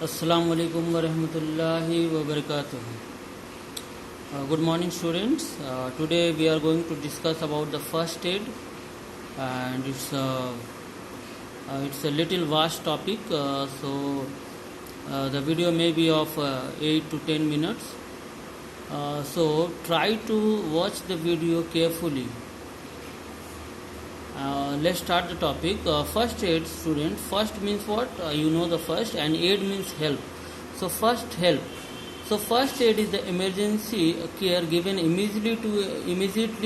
Assalamu alaikum wa rahmatullahi wa barakatuh. Good morning, students. Today we are going to discuss about the first aid, and it's a little vast topic. The video may be of 8 to 10 minutes. So try to watch the video carefully. Let's start the topic. First aid, student. First means what? You know the first, and aid means help. So first help. So first aid is the emergency care given immediately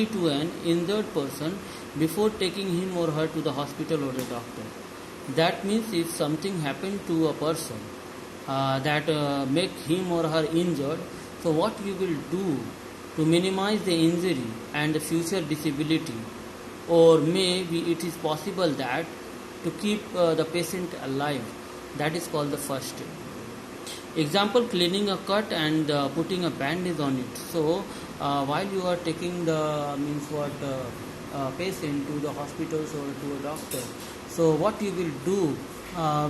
to an injured person before taking him or her to the hospital or the doctor. That means if something happened to a person that make him or her injured, so what we will do to minimize the injury and the future disability, or maybe it is possible that to keep the patient alive. That is called the first aid. Example, cleaning a cut and putting a bandage on it. So while you are taking the patient to the hospitals or to a doctor, so what you will do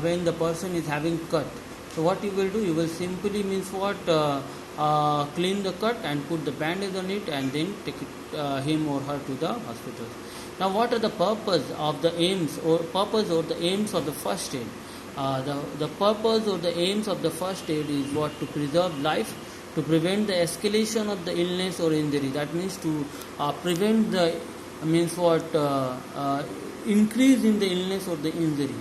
when the person is having cut, so what you will do, you will simply clean the cut and put the bandage on it, and then take him or her to the hospital. Now, what are the purpose of the aims or the aims of the first aid? The purpose or the aims of the first aid is what? To preserve life, to prevent the escalation of the illness or injury. That means to prevent the increase in the illness or the injury.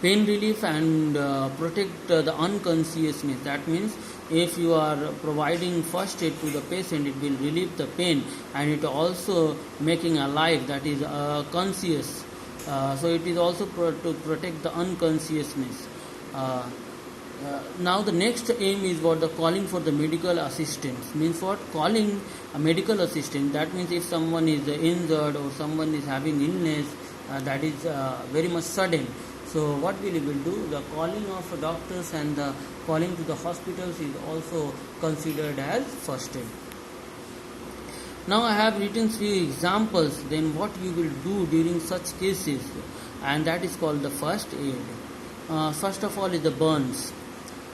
Pain relief and protect the unconsciousness. That means if you are providing first aid to the patient, it will relieve the pain, and it also making alive, that is conscious. So it is also to protect the unconsciousness. Now the next aim is what? The calling for the medical assistance. Means what? Calling a medical assistant. That means if someone is injured or someone is having illness that is very much sudden, so what we will do? The calling of doctors and the calling to the hospitals is also considered as first aid. Now I have written few examples, then what you will do during such cases, and that is called the first aid. First of all is the burns.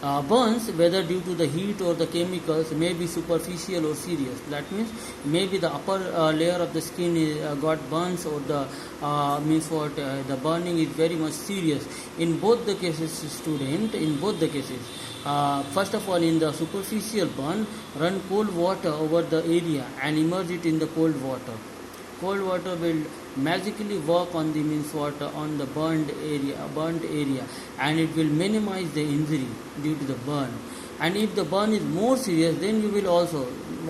Burns, whether due to the heat or the chemicals, may be superficial or serious. That means maybe the upper layer of the skin got burns, or the the burning is very much serious. In both the cases, student, in both the cases, first of all, in the superficial burn, run cold water over the area and immerse it in the cold water. Cold water will magically work on the on the burnt area, and it will minimize the injury due to the burn. And if the burn is more serious, then you will also,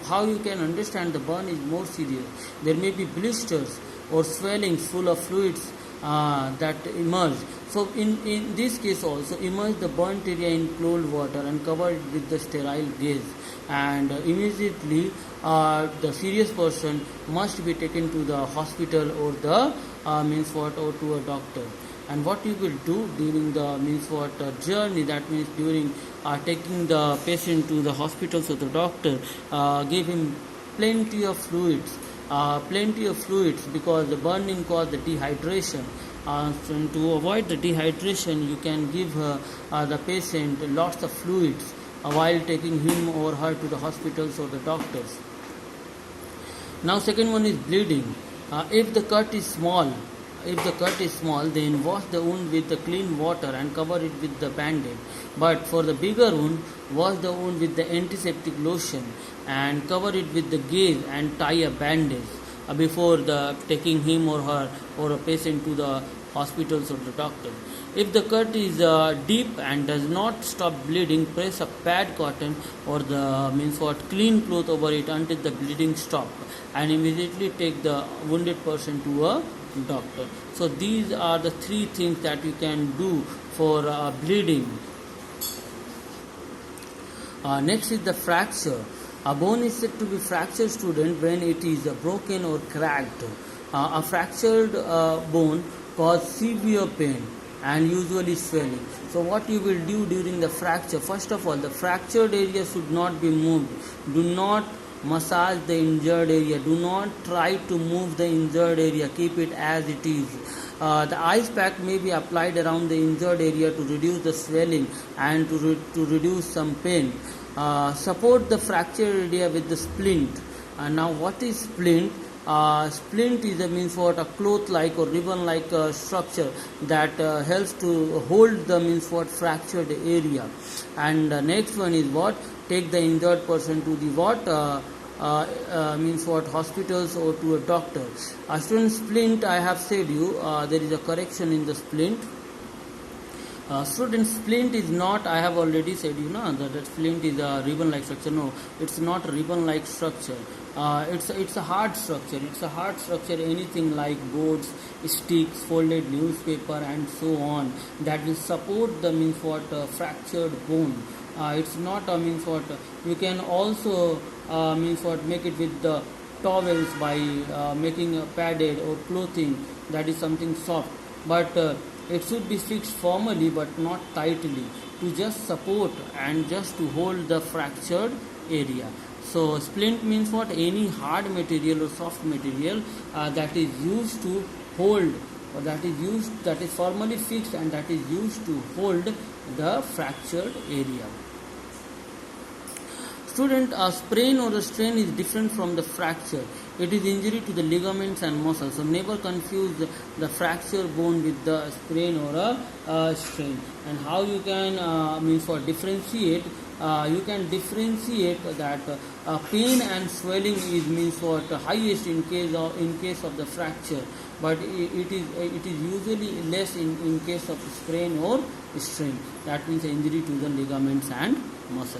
how you can understand the burn is more serious? There may be blisters or swellings full of fluids that emerge. So in this case also, immerse the burnt area in cold water and cover it with the sterile gauze, and immediately the serious person must be taken to the hospital or the or to a doctor. And what you will do during the journey, that means during taking the patient to the hospitals or the doctor, give him plenty of fluids, because the burning causes the dehydration. So to avoid the dehydration, you can give the patient lots of fluids while taking him or her to the hospitals or the doctors. Now second one is bleeding. If the cut is small, then wash the wound with the clean water and cover it with the bandage. But for the bigger wound, wash the wound with the antiseptic lotion and cover it with the gauze and tie a bandage before taking him or her or a patient to the hospitals or the doctor. If the cut is deep and does not stop bleeding, press a pad cotton or the clean cloth over it until the bleeding stops, and immediately take the wounded person to a doctor. So these are the three things that you can do for bleeding. Next is the fracture. A bone is said to be fractured, student, when it is broken or cracked. A fractured bone causes severe pain and usually swelling. So what you will do during the fracture? First of all, the fractured area should not be moved. Do not massage the injured area. Do not try to move the injured area. Keep it as it is. The ice pack may be applied around the injured area to reduce the swelling and to reduce some pain. Support the fractured area with the splint. Now what is splint? Splint is means what, a cloth like or ribbon like structure that helps to hold the means what, fractured area. And next one is what, take the injured person to the what, means what, hospitals or to a doctor. Student, splint, I have said you, there is a correction in the splint. Student, splint is not, I have already said that splint is a ribbon like structure. No, it's not a ribbon like structure. It's a hard structure. It's a hard structure, anything like boards, sticks, folded newspaper and so on, that will support the means what, fractured bone. It's not a means what, you can also means what, make it with the towels by making a padded or clothing, that is something soft, but it should be fixed firmly but not tightly, to just support and just to hold the fractured area. So splint means what, any hard material or soft material that is used to hold, or that is firmly fixed and that is used to hold the fractured area. Student, a sprain or a strain is different from the fracture. It is injury to the ligaments and muscles. So never confuse the fracture bone with the sprain or a strain. And how you can means for differentiate? You can differentiate that pain and swelling is means what, highest in case of the fracture, but it is usually less in case of sprain or strain. That means injury to the ligaments and muscle.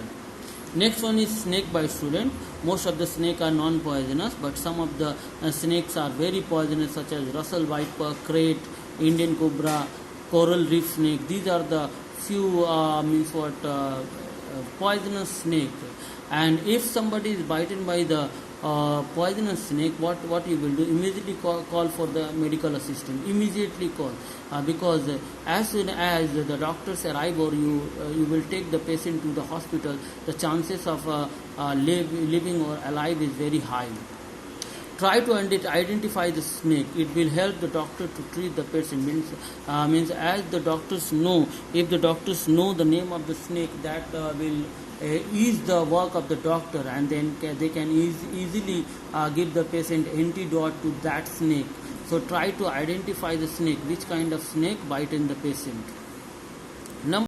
Next one is snake bite, student. Most of the snake are non-poisonous, but some of the snakes are very poisonous, such as Russell viper, krait, Indian cobra, coral reef snake. These are the few means what, poisonous snake. And if somebody is bitten by the poisonous snake, what you will do? Immediately call for the medical assistant. Immediately call, because as soon as the doctors arrive or you will take the patient to the hospital, the chances of living or alive is very high. Try to identify the snake. It will help the doctor to treat the patient. Means as the doctors know, if the doctors know the name of the snake, that will ease the work of the doctor, and then they can easily give the patient antidote to that snake. So try to identify the snake, which kind of snake bite in the patient.